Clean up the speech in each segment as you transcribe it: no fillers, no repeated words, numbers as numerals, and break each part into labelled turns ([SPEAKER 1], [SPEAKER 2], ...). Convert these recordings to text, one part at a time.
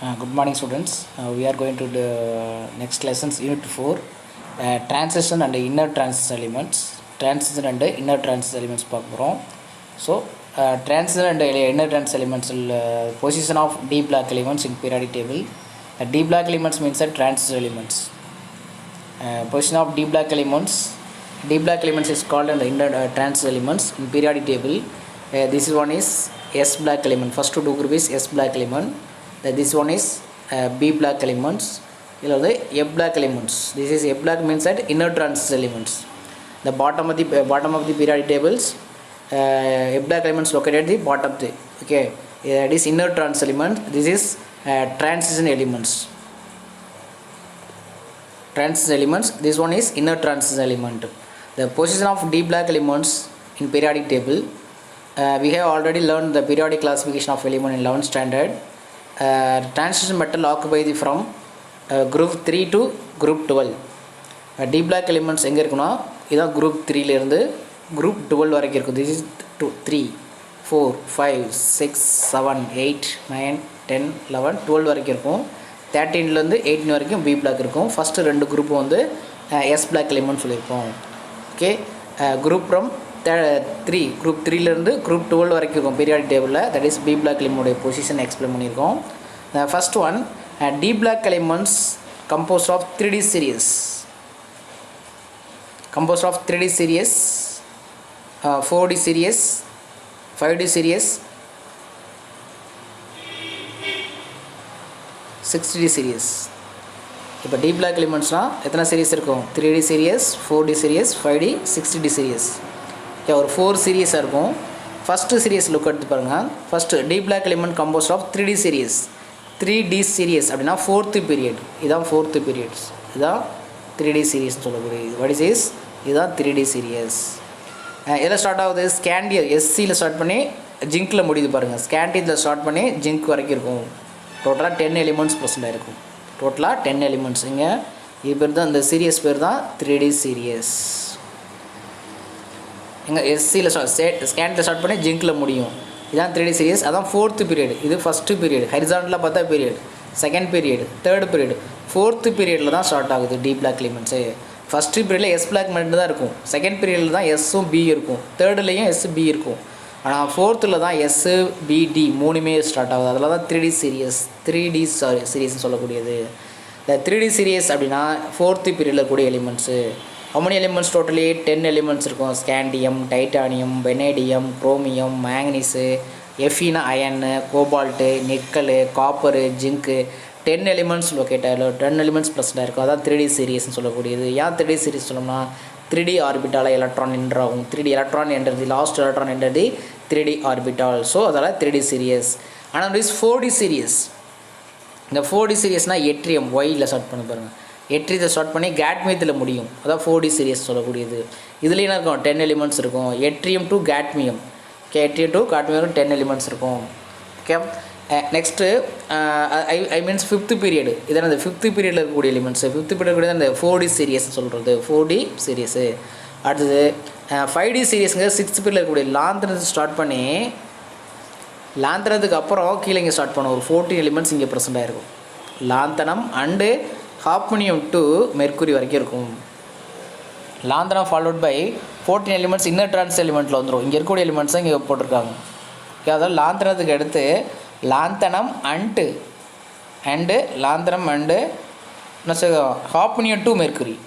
[SPEAKER 1] Good morning, students. We are going to the next lessons, Unit 4, Transition and Inner Transition Elements. Transition and Inner Transition Elements பார்க்குறோம். So, Transition and Inner Transition Elements position of D block elements in periodic table. D block elements means transition elements. Position of D block elements. D block elements is called the inner transition elements in periodic table. This one is S block element. First to do group is S block element. This one is B block elements. F block elements. This is F block means that inner transition elements. The bottom of the periodic tables, F block elements located at the bottom of the, okay. It is inner transition element. This is transition elements. Transition elements. This one is inner transition element. The position of D block elements in periodic table. We have already learned the periodic classification of element in 11th standard. Transition metal occupy from group 3 to group 12. D block elements எங்கே இருக்குன்னா இதான் group 3 இருந்து group 12 வரைக்கும் இருக்கும். This is 2, 3, 4, 5, 6, 7, 8, 9, 10, 11, 12 வரைக்கும் இருக்கும். 13லேருந்து 18 வரைக்கும் B block இருக்கும். ஃபஸ்ட்டு ரெண்டு குரூப் வந்து S block element சொல்லியிருக்கோம். ஓகே, குரூப் ஃப்ரம் 3 group 3லேருந்து group 12 வரைக்கும் இருக்கும் பீரியாடிக் டேபிளில். தட் இஸ் B block எலிமெண்ட்டுடைய பொசிஷன் எக்ஸ்பிளைன் பண்ணியிருக்கோம். First one, D block elements composed of 3D series. Composed of 3D series, 4D series, 5D series, 6D series. இப்போ D block elementsனால் எத்தனை series இருக்கும்? 3D series, 4D series, 5D, 6D series. ஒரு 4 சீரீஸாக இருக்கும். First series look எடுத்து பாருங்கள். First D block element composed of 3D series. 3D series அப்படின்னா 4th period. இதான் 4th periods. இதான் 3D series சொல்லக்கூடியது. வாட் இஸ் இதுதான் 3D series. எதில் ஸ்டார்ட் ஆகுது? ஸ்கேண்டியர் எஸ்சியில் ஸ்டார்ட் பண்ணி ஜிங்கில் முடியுது பாருங்கள். ஸ்கேண்டியத்தில் ஸ்டார்ட் பண்ணி ஜிங்க் வரைக்கும் இருக்கும். டோட்டலாக 10 எலிமெண்ட்ஸ் ப்ரெசென்ட் ஆகிருக்கும். டோட்டலாக 10 எலிமெண்ட்ஸ். இங்கே இது பேர் தான், இந்த சீரியஸ் பேர் தான் 3D series. எங்கே எஸ்சியில் ஸ்கேண்டில் ஸ்டார்ட் பண்ணி ஜிங்கில் முடியும். இதான் 3D series. அதான் 4th period. இது ஃபஸ்ட்டு பீரியட். ஹரிசாண்டலாக பார்த்தா period, second period, third period, 4th பீரியடில் தான் ஸ்டார்ட் ஆகுது D block எலிமெண்ட்ஸு. ஃபஸ்ட்டு பீரியடில் S block மட்டும் தான் இருக்கும். செகண்ட் பீரியடில் தான் எஸ்ஸும் பி இருக்கும். தேர்டுலேயும் எஸ் பி இருக்கும். ஆனால் 4th தான் எஸ்ஸு பி டி மூணுமே ஸ்டார்ட் ஆகுது. அதில் தான் 3D series. 3D சீரீஸ்னு சொல்லக்கூடியது. இந்த 3D series அப்படின்னா 4th பீரியடில் இருக்கக்கூடிய elements. how many elements? Totally 10 elements இருக்கும். Scandium, titanium, vanadium, chromium, manganese, எஃபினா iron, cobalt, nickel, copper, zinc, 10 elements லொக்கேட்டாக 10 எலிமெண்ட்ஸ் ப்ளஸ்டாக இருக்கும். அதான் 3D சீரீஸ்னு சொல்லக்கூடியது. ஏன் 3D சீரீஸ் சொல்லணும்னா 3D ஆர்பிட்டால் எலக்ட்ரான் என்டர் ஆகும். 3D electron enter the last electron enter the 3D orbital. So அதால் 3D சீரியஸ். ஆனால் இஸ் 4D சீரியஸ். இந்த 4D சீரியஸ்னால் எட்ரியம் ஒயில் ஸ்டார்ட் பண்ணி பாருங்கள். எட்ரியத்தை ஸ்டார்ட் பண்ணி கேட்மியத்தில் முடியும். அதான் 4D சீரியஸ் சொல்லக்கூடியது. இதுலேயும் என்ன இருக்கும்? 10 எலிமெண்ட்ஸ் இருக்கும். Yttrium to cadmium. Okay, yttrium to cadmium 10 elements இருக்கும். Okay, next I means 5th period. இதான் அந்த 5th பீரியடில் இருக்கக்கூடிய எலிமெண்ட்ஸு. 5th பீரியட் கூட அந்த 4D சீரியஸ் சொல்கிறது. 4D series. அடுத்தது 5D சீரியஸுங்க 6th பீரியடில் இருக்கக்கூடிய லாந்திரத்தை ஸ்டார்ட் பண்ணி லாந்திரத்துக்கு அப்புறம் கீழே இங்கே ஸ்டார்ட் பண்ணும். ஒரு 14 எலிமெண்ட்ஸ் இங்கே ப்ரெசென்ட் ஆகிருக்கும். Lanthanum and hafnium to mercury வரைக்கும் இருக்கும். Lanthanum followed by 14 elements inner trans எலிமெண்ட்டில் வந்துடும். இங்கே இருக்கக்கூடிய எலிமெண்ட்ஸ் தான் இங்கே போட்டிருக்காங்க. ஓகே, அதாவது லாந்தனத்துக்கு அடுத்து லாந்தனம் அண்டு லாந்தனம் அண்டு என்ன செய்யும்? Hafnium to mercury.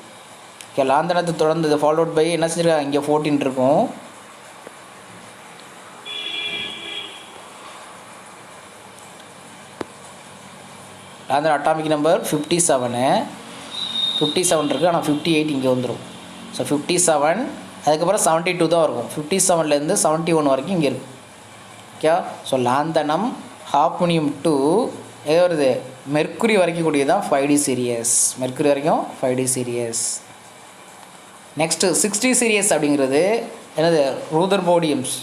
[SPEAKER 1] ஓகே, லாந்தனத்தை தொடர்ந்து இது ஃபாலோட் பை என்ன செஞ்சுருக்காங்க? இங்கே 14 இருக்கும். லாந்தனம் அட்டாமிக் நம்பர் 57 இருக்குது. ஆனால் 58 இங்கே வந்துடும். ஸோ 57, அதுக்கப்புறம் 72 தான் இருக்கும். 57லேருந்து 71 வரைக்கும் இங்கே இருக்குது. Okay, so lanthanum hafnium to எது வருது? மெர்க்குரி வரைக்கும் கூடியது தான் 5D சீரியஸ். மெர்க்குரி வரைக்கும் 5D serious. Next 6D serious அப்படிங்கிறது என்னது? ரூதர்போடியம்ஸ்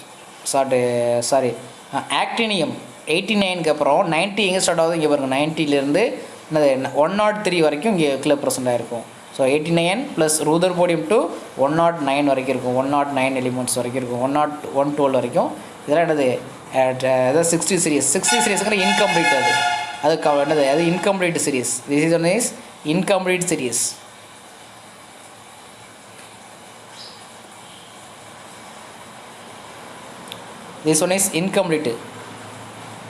[SPEAKER 1] சாரி ஆக்டினியம் 89க்கு அப்புறம் 90 எங்கே ஸ்டார்ட் ஆகுது? இங்கே பாருங்கள். 90லேருந்து என்னது 103 வரைக்கும் இங்கே கீழே ப்ரெசென்ட் ஆகிருக்கும். ஸோ 89 ப்ளஸ் ரூதர்போடியம் டு 109 வரைக்கும் இருக்கும். 109 எலிமெண்ட்ஸ் வரைக்கும் இருக்கும். 112 வரைக்கும். இதெல்லாம் என்னது? அதாவது 60 சீரியஸ். 60 சீரியஸுங்கிற இன்கம்ப்ளீட். அது அதுக்கு என்னது அது incomplete series. This is one is incomplete series. This one is incomplete.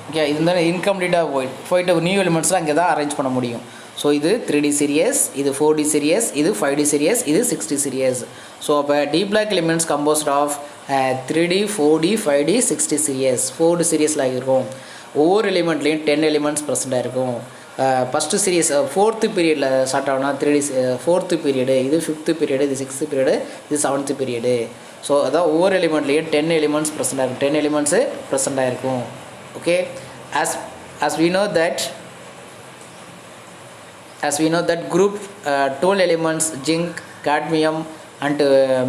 [SPEAKER 1] Okay, இது வந்து இன்கம்ப்ளீட்டாக போயிட்டு நியூ எலிமெண்ட்ஸ்லாம் இங்கே தான் அரேஞ்ச் பண்ண முடியும். ஸோ இது 3D சீரியஸ், இது 4D சீரியஸ், இது 5D சீரியஸ், இது 6D சீரியஸ். ஸோ அப்போ d block elements composed of 3D 4D 5D 6D series 4D சீரியஸில் இருக்கும். ஒவ்வொரு எலிமெண்ட்லேயும் 10 எலிமெண்ட்ஸ் ப்ரெசென்ட்டாக இருக்கும். ஃபஸ்ட்டு சீரியஸ் 4th பீரியடில் ஸ்டார்ட் ஆகுனா 3D 4th பீரியடு, இது 5th பீரியடு, இது 6th பீரியடு, இது 7th பீரியடு. ஸோ அதான் ஒவ்வொரு எலிமெண்ட்லேயும் 10 எலிமெண்ட்ஸ் ப்ரெசென்ட்டாக இருக்கும். 10 எலிமெண்ட்ஸு ப்ரெசென்ட்டாக இருக்கும். Okay, as we know that group 12 elements zinc, cadmium and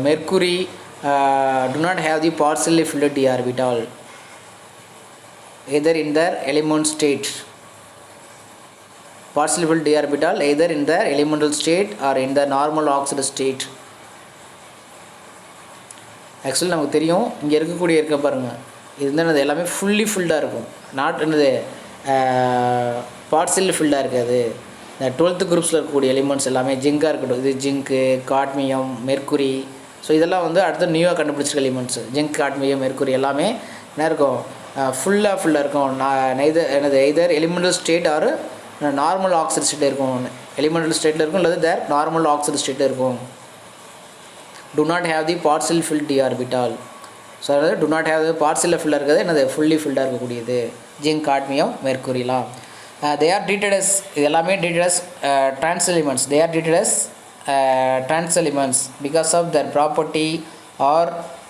[SPEAKER 1] mercury do not have the partially filled d orbital either in their element state. Partially filled d orbital either in their elemental state or in the normal oxidation state. Actually நமக்கு தெரியும் இங்கே இருக்க பாருங்கள், இது வந்து எல்லாமே fully ஃபில்டாக இருக்கும். Not என்னது பார்ட்ஸில் ஃபில்டாக இருக்காது. இந்த 12th குரூப்ஸில் இருக்கக்கூடிய எலிமெண்ட்ஸ் எல்லாமே ஜிங்காக இருக்கட்டும், இது ஜிங்க்கு, காட்மியம், மெர்க்குரி. ஸோ இதெல்லாம் வந்து அடுத்து நியூவாக கண்டுபிடிச்சிருக்க எலிமெண்ட்ஸ். ஜிங்க், காட்மியம், மெர்க்குரி எல்லாமே என்ன இருக்கும், ஃபுல்லாக இருக்கும். Either elemental state or normal oxide ஸ்டேட்டில் இருக்கும். எலிமெண்டல் ஸ்டேட்டில் இருக்கும் அல்லது தேர் நார்மல் ஆக்சைடு ஸ்டேட்டில் இருக்கும். do not have the partially filled d orbital. So அதாவது do not have the partially filled இருக்கிறது என்னது ஃபுல்லி ஃபில்டாக இருக்கக்கூடியது ஜிங்க், காட்மியம், மெர்க்குரிலாம். they are treated as இது எல்லாமே treated as trans elements. They are treated as trans elements because of their property or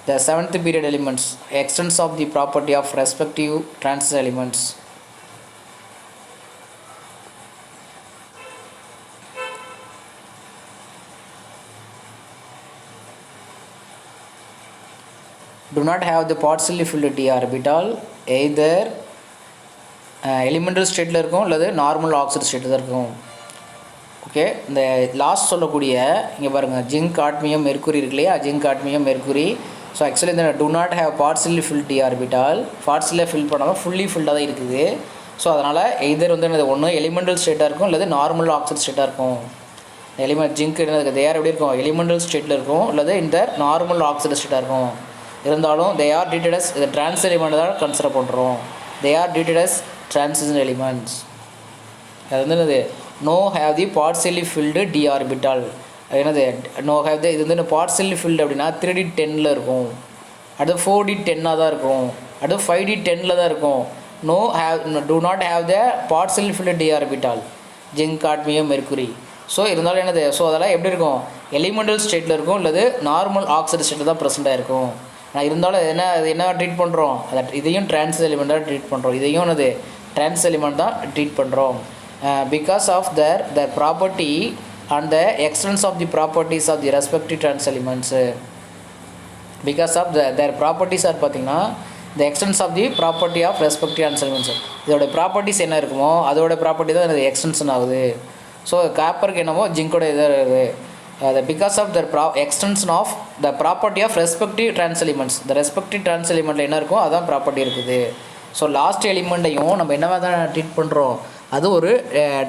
[SPEAKER 1] the 7th period elements, extents of the property of respective trans elements. Do not have the partially filled d orbital either elemental ஸ்டேட்டில் இருக்கும் அல்லது normal oxide ஸ்டேட்டில் தான் இருக்கும். Okay, இந்த last சொல்லக்கூடிய இங்கே பாருங்கள் ஜிங்க், காட்மியம், மெர்க்குரி இருக்கு இல்லையா, zinc, cadmium, mercury. So actually இந்த do not have partially filled d orbital, partially fill பண்ணாமல் ஃபுல்லி ஃபில்டாக தான் இருக்குது. ஸோ அதனால் எதர் வந்து என்னது ஒன்று எலிமெண்டல் ஸ்டேட்டாக இருக்கும் அல்லது நார்மல் ஆக்சைடு ஸ்டேட்டாக இருக்கும். எலிமெண்ட் ஜிங்க் என்னது தேர் எப்படி இருக்கும், எலிமெண்டல் ஸ்டேட்டில் இருக்கும் அல்லது இந்த நார்மல் ஆக்சைடு ஸ்டேட்டாக இருக்கும். இருந்தாலும் they are treated as the trans element தான் கன்சிடர் பண்ணுறோம். they are treated as transition elements. அது வந்து என்னது no have the partially filled d orbital. என்னது no have the இது வந்து partially filled அப்படின்னா 3D 10ல் இருக்கும், அடுத்து 4D 10ஆக தான் இருக்கும், அடுத்து 5D 10ல் தான் இருக்கும். do not have the partially filled d orbital zinc, cadmium, mercury. So இருந்தாலும் என்னது ஸோ அதெல்லாம் எப்படி இருக்கும், எலிமெண்டல் ஸ்டேட்டில் இருக்கும் அல்லது நார்மல் ஆக்சைடு ஸ்டேட்டில் தான் ப்ரெசென்ட்டாக இருக்கும். நான் இருந்தாலும் என்ன ட்ரீட் பண்ணுறோம், அதை இதையும் ட்ரான்ஸ் எலிமெண்ட்டாக ட்ரீட் பண்ணுறோம், இதையும் என்னது ட்ரான்ஸ் எலிமெண்ட் தான் ட்ரீட் பண்ணுறோம். Because of the property and the extents of the properties of the respective trans elements. Because of their properties are பார்த்திங்கன்னா the extents of the property of respective trans elements. இதோட properties என்ன இருக்குமோ அதோட property தான் எனக்கு extension ஆகுது. So காப்பருக்கு என்னமோ ஜிங்கோட இதாக இருக்குது. because of their extension of the property of respective trans elements. the respective trans element என்ன இருக்கும் அதான் ப்ராப்பர்ட்டி இருக்குது. ஸோ லாஸ்ட் எலிமெண்ட்டையும் நம்ம என்னவா தான் ட்ரீட் பண்ணுறோம், அது ஒரு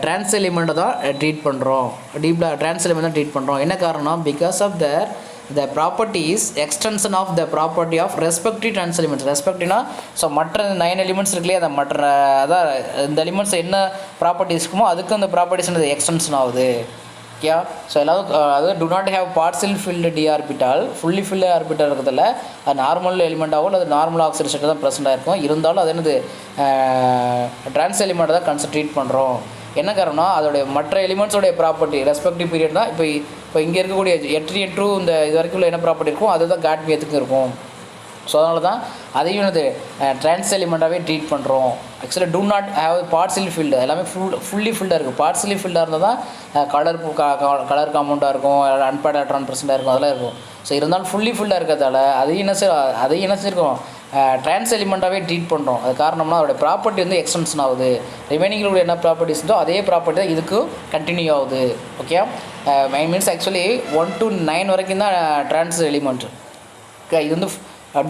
[SPEAKER 1] ட்ரான்ஸ் எலிமெண்ட்டை தான் ட்ரீட் பண்ணுறோம், டீப்ல ட்ரான்ஸ் எலிமெண்ட் தான் ட்ரீட் பண்ணுறோம். என்ன காரணம், because of the properties extension of the property of respective trans elements. ரெஸ்பெக்டிவ்னா ஸோ மற்ற 9 எலிமெண்ட்ஸ் இருக்குல்லையே அதை மற்ற அதான் இந்த எலிமெண்ட்ஸ் என்ன ப்ராப்பர்ட்டிஸ் இருக்குமோ அதுக்கு அந்த ப்ராப்பர்ட்டிஸ் எக்ஸ்டென்ஷன் ஆகுது. ஓகே, ஸோ எல்லாரும் அது do not have partial filled d orbital, fully filled orbital இருக்கிறதுல அது நார்மல் எலிமெண்ட்டாகவும் அது நார்மல் ஆக்சைடு ஸ்டேட்டில் தான் ப்ரெசென்ட்டாக இருக்கும். இருந்தாலும் அது என்னது ட்ரான்ஸ் எலிமெண்ட்டை தான் ட்ரீட் பண்ணுறோம். என்ன காரணம், அதோடைய மற்ற எலிமெண்ட்ஸோடைய ப்ராப்பர்ட்டி ரெஸ்பெக்டிவ் பீரியட் தான். இப்போ இங்கே இருக்கக்கூடிய எட்ரியன் ட்ரூ இந்த இது வரைக்கும் உள்ள என்ன ப்ராப்பர்ட்டி இருக்கும் அதுதான் காட்மியத்துக்கு இருக்கும். ஸோ அதனால தான் அதையும் என்னது ட்ரான்ஸ் எலிமெண்ட்டாகவே ட்ரீட் பண்ணுறோம். Actually do not have partially filled, எல்லாமே ஃபுல்லி ஃபில்டாக இருக்குது. பார்ட்ஸிலி ஃபில்டாக இருந்தால் தான் கலர் காம்பவுண்டாக இருக்கும், அன்பேட் எலக்ட்ரான் ப்ரெசென்ட்டாக இருக்கும், அதெல்லாம் இருக்கும். ஸோ இருந்தாலும் ஃபுல்லி ஃபில்டாக இருக்கிறதால அதையும் என்ன செய்யிருக்கோம் ட்ரான்ஸ் எலிமெண்ட்டாகவே ட்ரீட் பண்ணுறோம். அது காரணம்னா அதோடய ப்ராப்பர்ட்டி வந்து எக்ஸ்டென்ஷன் ஆகுது. ரிமைனிங்கில் என்ன ப்ராப்பர்ட்டிஸ் இருந்தோ அதே ப்ராப்பர்ட்டி தான் இதுக்கும் கண்டினியூ ஆகுது. ஓகே, மீன்ஸ் ஆக்சுவலி 1 to 9 வரைக்கும் தான் ட்ரான்ஸ் எலிமெண்ட். ஓகே, இது வந்து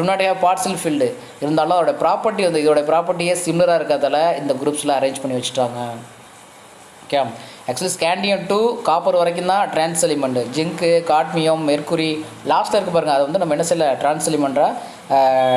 [SPEAKER 1] to not have partially field இருந்தாலும் அதோட ப்ராப்பர்ட்டி வந்து இதோட ப்ராப்பர்ட்டியே சிமிலராக இருக்கிறதால இந்த குரூப்ஸில் அரேஞ்ச் பண்ணி வச்சுட்டாங்க. Okay, actually scandium to copper வரைக்கும் தான் ட்ரான்ஸ் எலிமெண்ட். ஜிங்க்கு, காட்மியம், மெர்க்குரி லாஸ்ட்டில் இருக்குது பாருங்கள், அது வந்து நம்ம என்ன செய்யல ட்ரான்ஸ் எலிமெண்ட்டாக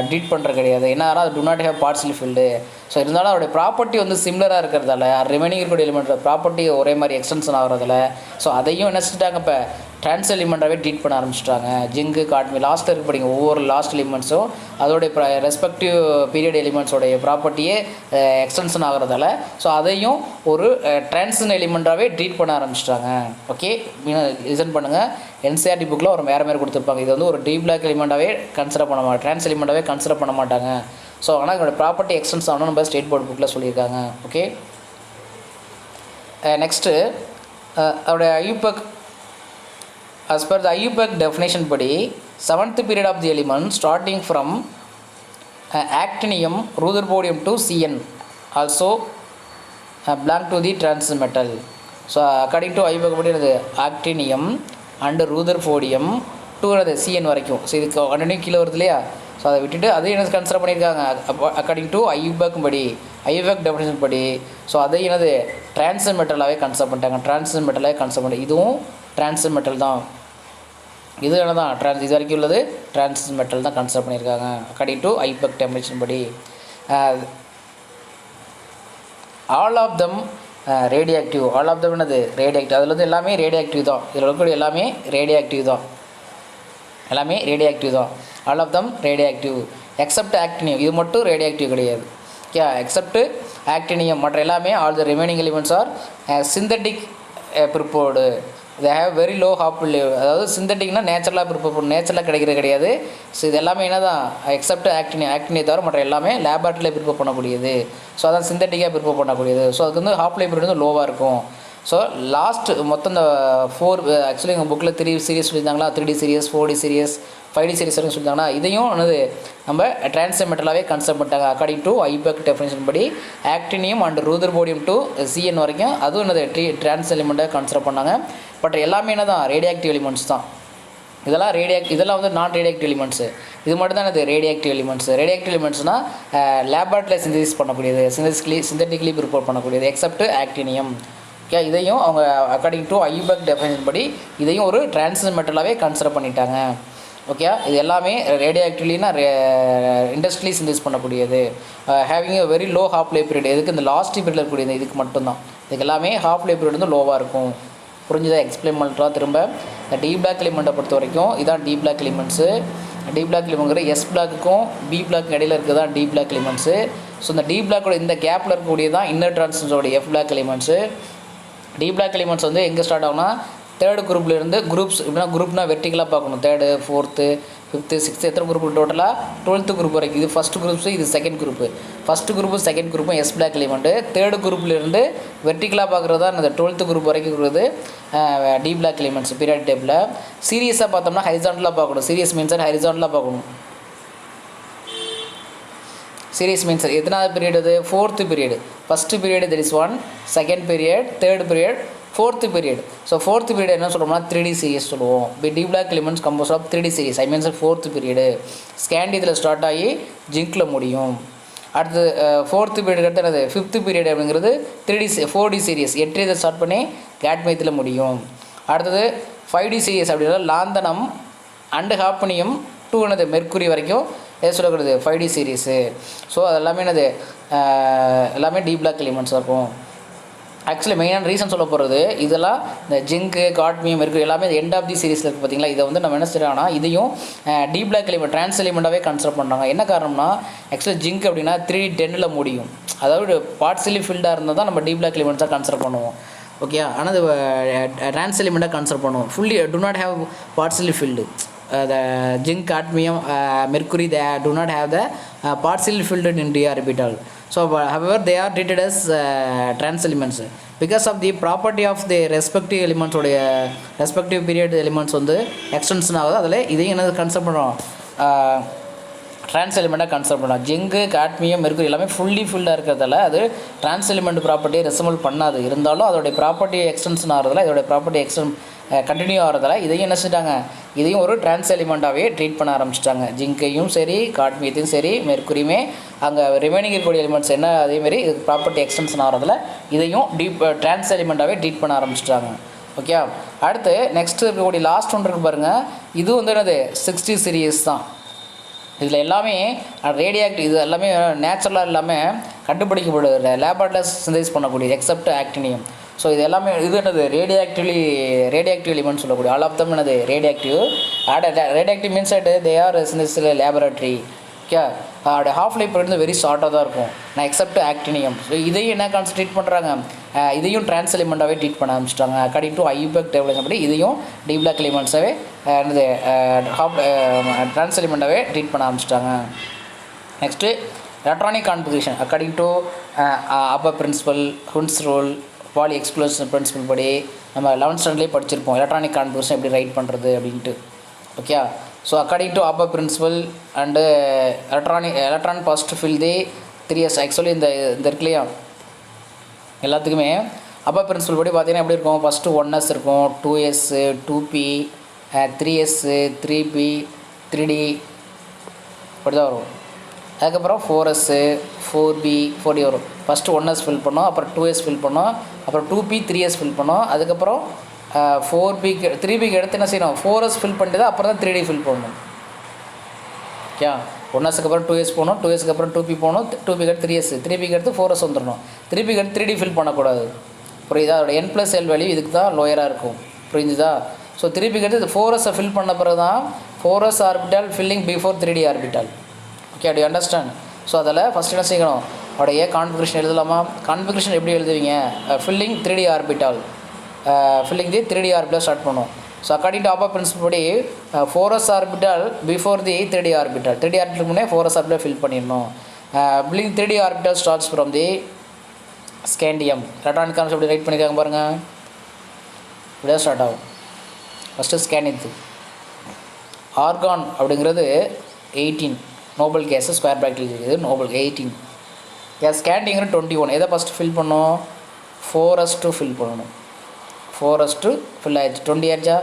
[SPEAKER 1] ட்ரீட் பண்ணுறது கிடையாது. என்ன அது do not have partially filled. So இருந்தாலும் அதோடைய ப்ராப்பர்ட்டி வந்து சிமிலராக இருக்கிறதால ரிமைனிங் இருக்கக்கூடிய எலிமெண்ட் ப்ராப்பர்ட்டி ஒரே மாதிரி எக்ஸ்டென்ஷன் ஆகிறதால ஸோ அதையும் என்ன செஞ்சுட்டாங்க இப்போ ட்ரான்ஸ் எலிமெண்ட்டாகவே ட்ரீட் பண்ண ஆரம்பிச்சிட்டாங்க. ஜிங்கு, காட்மி லாஸ்ட்டில் இருக்க படிங்க ஒவ்வொரு லாஸ்ட் எலிமெண்ட்ஸும் அதோடைய ரெஸ்பெக்டிவ் பீரியட் எலிமெண்ட்ஸோடைய ப்ராப்பர்ட்டியே எக்ஸ்டென்ஷன் ஆகிறதால ஸோ அதையும் ஒரு ட்ரான்ஸன் எலிமெண்ட்டாகவே ட்ரீட் பண்ண ஆரம்பிச்சிட்டாங்க. ஓகே, லிசன் பண்ணுங்கள். என்சிஆர்டி புக்கில் ஒரு வேறு மாதிரி கொடுத்துருப்பாங்க. இது வந்து ஒரு டி பிளாக் எலிமெண்ட்டாகவே கன்சிடர் பண்ண மாட்டாங்க, ட்ரான்ஸ் எலிமெண்ட்டாகவே கன்சிடர் பண்ண மாட்டாங்க. ஸோ ஆனால் இதோட ப்ராப்பர்ட்டி எக்ஸ்டென்ஸ் ஆகணும் நம்ம ஸ்டேட் போர்டு புக்கில் சொல்லியிருக்காங்க. ஓகே, நெக்ஸ்ட்டு அதோடைய ஐயூபெக் as per the IUPAC definition படி 7th period of the element starting from actinium, rutherfordium to Cn also belong to the trans metal. So according to IUPAC படி அது actinium and rutherfordium to அது Cn வரைக்கும். So இதுக்கு ஒன்று கீழே வருது இல்லையா, ஸோ அதை விட்டுட்டு அதையும் என்ன கன்சிடர் பண்ணியிருக்காங்க அக்கார்டிங் டு IUPAC படி, IUPAC டெஃபினேஷன் படி. ஸோ அதை என்னது ட்ரான்ஸ் மெட்டலாகவே கன்சிடர் பண்ணிட்டாங்க, ட்ரான்ஸ் மெட்டலாகவே கன்சிடர் பண்ணி இதுவும் ட்ரான்ஸ் மெட்டல் தான். இது என்ன தான் இது வரைக்கும் உள்ளது ட்ரான்ஸ் மெட்டல் தான் கன்சிடர் பண்ணியிருக்காங்க அக்கார்டிங் டு ஐபெக் டெஃபினேஷன் படி. All of them radioactive. All of them என்னது ரேடியாக்டிவ். அதில் வந்து எல்லாமே ரேடியாக்டிவ் தான். இதில் இருக்கக்கூடிய எல்லாமே ரேடியாக்டிவ் தான், எல்லாமே ரேடியாக்டிவ் தான். All of them radioactive except actinium. இது மட்டும் ரேடியாக்டிவ் கிடையாது. ஓகே, எக்ஸப்ட் ஆக்டினியம் மற்ற எல்லாமே all the remaining elements are synthetic prepared. they have very low half life. அதாவது சிந்தட்டிக்னா நேச்சுரலாக ப்ரிப்பேர் பண்ண நேச்சுரலாக கிடைக்கிறது கிடையாது. ஸோ இது எல்லாமே என்ன தான் எக்ஸப்ட் ஆக்டினியை தவிர மற்ற எல்லாமே லேபார்ட்டரியில் ப்ரிப்பேர் பண்ணக்கூடியது. ஸோ அதான் சிந்தட்டிக்காக ப்ரிப்பேர் பண்ணக்கூடியது. ஸோ அதுக்கு வந்து ஹாஃப் லைஃப் வந்து லோவாக இருக்கும். ஸோ லாஸ்ட் மொத்தம் இந்த 4 ஆக்சுவலி எங்கள் புக்கில் 3 சீரியஸ் சொல்லியிருந்தாங்களா, 3D series, 4D series, 5D series வரைக்கும் சொல்லியிருந்தாங்கன்னா இதையும் என்னது நம்ம ட்ரான்ஸ் மெட்டலாகவே கன்சிடர் பண்ணிட்டாங்க அக்கார்டிங் டு ஐபெக் டெஃபினேஷன் படி. Actinium and rutherfordium to Cn வரைக்கும் அதுவும் என்னது ட்ரான்ஸ் எலிமெண்ட்டாக கன்சிடர் பண்ணாங்க. பட் எல்லாமே என்ன தான் ரேடியாக்டிவ் எலிமெண்ட்ஸ் தான். இதெல்லாம் வந்து நான் ரேடியாக்டிவ் எலிமெண்ட்ஸு. இது மட்டும் தான் இது ரேடியாக்டிவ் எலிமெண்ட்ஸ். ரேடியாக்டிவ் எலிமெண்ட்ஸ்னால் லேபார்ட்டரியில் சிந்தசிஸ் பண்ணக்கூடியது, சிந்தட்டிக்கலி ப்ரிப்பேர் பண்ணக்கூடியது எக்ஸப்ட் ஆக்டினியம். ஓகே, இதையும் அவங்க அக்கார்டிங் டு ஐபெக் டெஃபினேஷன் படி இதையும் ஒரு ட்ரான்ஸ் மெட்டலாகவே கன்சிடர் பண்ணிட்டாங்க. ஓகே, இது எல்லாமே ரேடியாக்டிவ்லினா இண்டஸ்ட்ரியலி சிந்தசிஸ் பண்ணக்கூடியது, having very low half life period. எதுக்கு இந்த லாஸ்ட் பீரியடில் இருக்கக்கூடியது இதுக்கு மட்டும்தான். இதுக்கு எல்லாமே ஹாஃப் லைஃப் பீரியட் வந்து லோவாக இருக்கும். புரிஞ்சுதான்? எக்ஸ்பிளைன் பண்ணுறோம் திரும்ப. இந்த டி பிளாக் எலிமெண்ட்டை பொறுத்த வரைக்கும் இதான் D block elements. D block எலிமெண்ட்ங்கிற எஸ் பிளாக்குக்கும் பி பிளாக் இடையில இருக்கிறது தான் டி பிளாக் எலிமெண்ட்ஸு. ஸோ இந்த டி பிளாக்கோட இந்த கேப்பில் இருக்கக்கூடியது தான் இன்னர் டிரான்சிஷனோட F block elements. D block elements வந்து எங்கே ஸ்டார்ட் ஆகும்னா தேர்டு குரூப்லேருந்து குரூப்ஸ் எப்படின்னா குரூப்னா வெர்டிகலாக பார்க்கணும். 3rd 4th 5th 6th எத்தனை குரூப் டோட்டலாக 12th குரூப் வரைக்கும். இது ஃபஸ்ட்டு குரூப்ஸு, இது செகண்ட் குரூப்பு. ஃபஸ்ட்டு குரூப்பும் செகண்ட் குரூப்பும் எஸ் பிளாக் எலிமெண்ட்டு. தேர்டு குரூப்லேருந்து வெர்டிகலாக பார்க்குறது தான் இந்த 12th குரூப் வரைக்கும் இருக்கிறது டி பிளாக் எலிமெண்ட்ஸ் பீரியட் டேபிளில். சீரியஸாக பார்த்தோம்னா ஹரிசாண்டலாக பார்க்கணும். சீரியஸ் மீன்ஸ் ஹரிசாண்டலாக பார்க்கணும். சீரியஸ் மீன்ஸ் எத்தனாவது பீரியட் அது 4th period. First period there is 1, second period, third period, 4th period. So 4th period என்ன சொல்லுவோம்னா 3D சீரியஸ் சொல்லுவோம். D block elements compose of 3D series. I means 4th period. ஸ்கேண்ட் இதில் start ஆகி ஜிங்கில் முடியும். அடுத்து 4th பீரியட் அடுத்து என்னது 5th பீரியட் அப்படிங்கிறது 4D சீரியஸ். 8 இதை ஸ்டார்ட் பண்ணி கேட்மைத்தில் முடியும். அடுத்தது 5D சீரியஸ் அப்படின்னா லாந்தனம் அண்டு ஹாப்பனியம் டூ என்னது மெர்க்குரி வரைக்கும் எது சொல்லக்கூடாது 5D சீரியஸு. ஸோ அது எல்லாமே என்னது எல்லாமே டி பிளாக் எலிமெண்ட்ஸ் இருக்கும். ஆக்சுவலி மெயினான ரீசன் சொல்ல போகிறது இதெல்லாம் இந்த ஜிங்கு, காட்மியம், மெர்க்குரி எல்லாமே எண்ட் ஆஃப் தி சீரிஸில் இருக்குது பார்த்தீங்களா. இதை வந்து நம்ம என்ன செய்யறோம்னா இதையும் டி பிளாக் எலிமெண்ட் ட்ரான்ஸ் எலிமெண்ட்டாகவே கன்சிடர் பண்ணுறாங்க. என்ன காரணம்னா ஆக்சுவலி ஜிங்க் அப்படின்னா 310 முடியும். அதாவது பார்ட்ஸிலி ஃபில்டாக இருந்தால் தான் நம்ம டி பிளாக் எலிமெண்ட்ஸாக கன்சிடர் பண்ணுவோம். ஓகே, ஆனால் அது ட்ரான்ஸ் எலிமெண்ட்டாக கன்சிடர் பண்ணுவோம். Fully do not have partially filled. The zinc, cadmium, mercury, they do not have the partially filled in d orbital. So however they are treated as trans elements because of the property of the respective elements உடைய respective period elements வந்து extension ஆகுது. அதில் இதையும் என்ன consider பண்ணுறோம் trans எலிமெண்ட்டாக consider பண்ணுறோம். ஜிங்கு, cadmium, mercury எல்லாமே ஃபுல்லி ஃபில்டாக இருக்கிறதால அது ட்ரான்ஸ் எலிமெண்ட் ப்ராப்பர்ட்டியை ரெசம்பிள் பண்ணாது. இருந்தாலும் அதோடைய ப்ராப்பர்ட்டி எக்ஸ்டென்ஷன் ஆகிறதுல இதோடைய ப்ராப்பர்ட்டி கண்டினியூ ஆகிறதால இதையும் என்ன செஞ்சிட்டாங்க, இதையும் ஒரு ட்ரான்ஸ் எலிமெண்ட்டாகவே ட்ரீட் பண்ண ஆரம்பிச்சிட்டாங்க. ஜிங்கையும் சரி காட்மியத்தையும் சரி மெர்க்குரியுமே அங்கே ரிமைனிங் இருக்கக்கூடிய எலிமெண்ட்ஸ் என்ன அதேமாரி இது ப்ராப்பர்ட்டி எக்ஸ்டென்ஷன் ஆகிறதுல இதையும் ட்ரான்ஸ் எலிமெண்ட்டாகவே ட்ரீட் பண்ண ஆரம்பிச்சிட்டாங்க. ஓகே, அடுத்து நெக்ஸ்ட் இருக்கக்கூடிய லாஸ்ட் ஒன்று இருக்குது பாருங்கள். இது வந்து என்னது 60 சீரியஸ் தான். இதில் எல்லாமே ரேடியோ ஆக்டிவ், இது எல்லாமே நேச்சுரலாக எல்லாமே கண்டுபிடிக்கப்படுது லேபரேட்டரியில் சிந்தசிஸ் பண்ணக்கூடிய எக்ஸப்ட் ஆக்டினியம். ஸோ இது எல்லாமே இது என்னது ரேடியோ ஆக்டிவ் எலிமெண்ட் சொல்லக்கூடிய ஆல் ஆஃப் தம் என்னது radio active means at they are synthesis laboratory. Okay, அதோட ஹாஃப் லைஃப் வந்து வெரி ஷார்ட்டாக தான் இருக்கும். நான் எக்ஸப்ட் ஆக்டினியம். ஸோ இதையும் என்ன கான்சன்ட்ரேட் பண்ணுறாங்க, இதையும் ட்ரான்ஸ் எலிமெண்ட்டாகவே ட்ரீட் பண்ண ஆரம்பிச்சிட்டாங்க. அக்கார்டிங் டு ஐயூபெக் டேபிள் படி இதையும் டி பிளாக் எலிமெண்ட்ஸாகவே என்னது ட்ரான்ஸ் எலிமெண்ட்டாகவே ட்ரீட் பண்ண ஆரம்பிச்சிட்டாங்க. Next electronic configuration according to aufbau principle, Hund's rule, Pauli exclusion principle படி நம்ம 11th ஸ்டாண்டர்ட்லேயே படிச்சிருப்போம் எலக்ட்ரானிக் கான்ஃபிகரேஷன் எப்படி ரைட் பண்ணுறது அப்படின்ட்டு. Okay, so according to aufbau principle and electron first fill the 3s. ஆக்சுவலி இந்த இருக்கு இல்லையா எல்லாத்துக்குமே அப்பர் பிரின்சிபல் படி பார்த்தீங்கன்னா எப்படி இருக்கும், ஃபஸ்ட்டு 1s இருக்கும், 2s, 2p, 3s, 3p, 3d இப்படி தான் வரும். அதுக்கப்புறம் 4s, 4b, 4d வரும். ஃபஸ்ட்டு 1s ஃபில் பண்ணோம், அப்புறம் 2s ஃபில் பண்ணோம், அப்புறம் 2p, 3s ஃபில் பண்ணோம், அதுக்கப்புறம் 4bக்கு 3bக்கு எடுத்து என்ன செய்யணும் 4s ஃபில் பண்ணிட்டு தான் அப்புறம் தான் 3d ஃபில் பண்ணணும். ஓகே, 1sக்கு அப்புறம் 2s போகணும், 2sக்கு அப்புறம் 2p போகணும், 2pக்கு எடுத்து 3s, 3pக்கு எடுத்து 4s வந்துடணும். 3pக்கு எடுத்து 3d ஃபில் பண்ணக்கூடாது. புரியுதா? அதோட n+l வேல்யூ இதுக்கு தான் லோயராக இருக்கும். புரிஞ்சுதா? ஸோ 3pக்கு எடுத்து 4s ஃபில் பண்ண பிறகு தான் 4s orbital filling before 3d orbital. Okay, do understand? So அதில் ஃபஸ்ட் என்ன செய்யணும், அவடைய கான்ஃபிகரேஷன் எழுதலாமா? கான்ஃபிகரேஷன் எப்படி எழுதுவீங்க, filling 3d orbital, filling the 3d orbital start பண்ணும். So according to aufbau principle படி 4s orbital before the 3d orbital, 3d orbital முன்னே 4s ஆர்பிட்டால் ஃபில் பண்ணிடணும். Filling 3d orbital starts from the scandium. Electronic concept எப்படி write பண்ணியிருக்காங்க பாருங்கள், இப்படிதான் start ஆகும். First ஸ்கேண்டியத்து argon அப்படிங்கிறது 18 நோபல் கேஸு ஸ்கொயர் ப்ராக்கெட்டில் இருக்குது நோபல் 18. ஸ்கேண்டிங்கிறது 21. எதை ஃபஸ்ட்டு ஃபில் பண்ணணும், 4s ஃபில் பண்ணணும். 4s ஃபில் ஆயிடுச்சு, 20 ஆயிடுச்சா,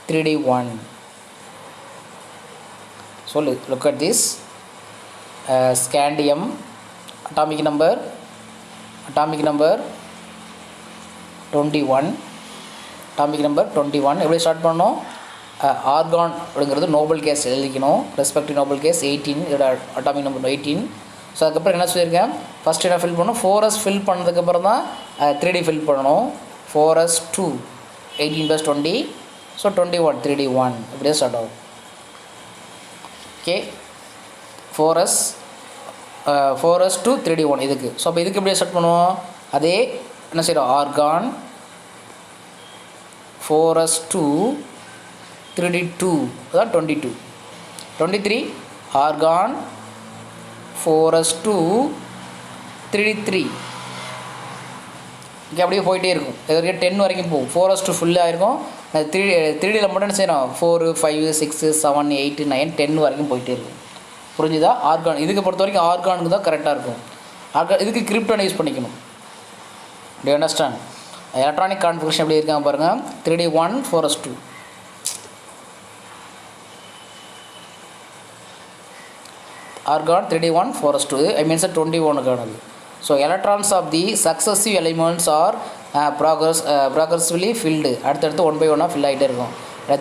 [SPEAKER 1] 3d1. சொல்லு, look at this scandium atomic number 21, atomic number 21. எப்படி ஸ்டார்ட் பண்ணணும், ஆர்கான் அப்படிங்கிறது நோபல் கேஸ் எழுதிக்கணும், ரெஸ்பெக்டிவ் நோபல் கேஸ் 18, இதோட அட்டாமிக் நம்பர் 18. ஸோ அதுக்கப்புறம் என்ன சொல்லியிருக்கேன், ஃபஸ்ட்டு என்ன ஃபில் பண்ணணும், 4s ஃபில் பண்ணதுக்கப்புறம் தான் 3d ஃபில் பண்ணணும். 4s 2, 18 + 20, ஸோ 21, 3d1 இப்படியே ஸ்டார்ட் ஆகும். ஓகே, 4s 3d1 இதுக்கு. ஸோ அப்போ இதுக்கு எப்படியே ஸ்டார்ட் பண்ணுவோம், அதே என்ன செய்கிறோம், ஆர்கான் 4s 3d2 அதான் 22, 23 ஆர்கான் 4s 3d3. இங்கே அப்படியே போயிட்டே இருக்கும், இது வரைக்கும் 10 வரைக்கும் போகும். 4s ஃபுல்லாக இருக்கும், 3dயில் மட்டும் என்ன செய்யணும், 4, 5, 6, 7, 8, 9, 10 வரைக்கும் போயிட்டே இருக்கும். புரிஞ்சுதா? ஆர்கான் இதுக்கு பொறுத்த வரைக்கும் ஆர்கானுக்கு தான் கரெக்டாக இருக்கும். ஆர்கான் இதுக்கு கிரிப்டான் யூஸ் பண்ணிக்கணும். To you understand? Electronic configuration எப்படி இருக்காங்க பாருங்கள், 3d1, 4s 2. Argon 3d1, 4s 2, I means 21 கானது. So electrons of the successive elements are progressively filled. அடுத்தடுத்து 1 by 1 ஃபில் ஆகிட்டே இருக்கும்.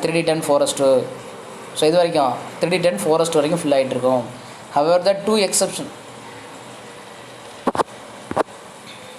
[SPEAKER 1] 3d10, 4s 2. ஸோ இது வரைக்கும் 3d10, 4s 2 வரைக்கும் ஃபில் ஆகிட்டு இருக்கும். However, the two exception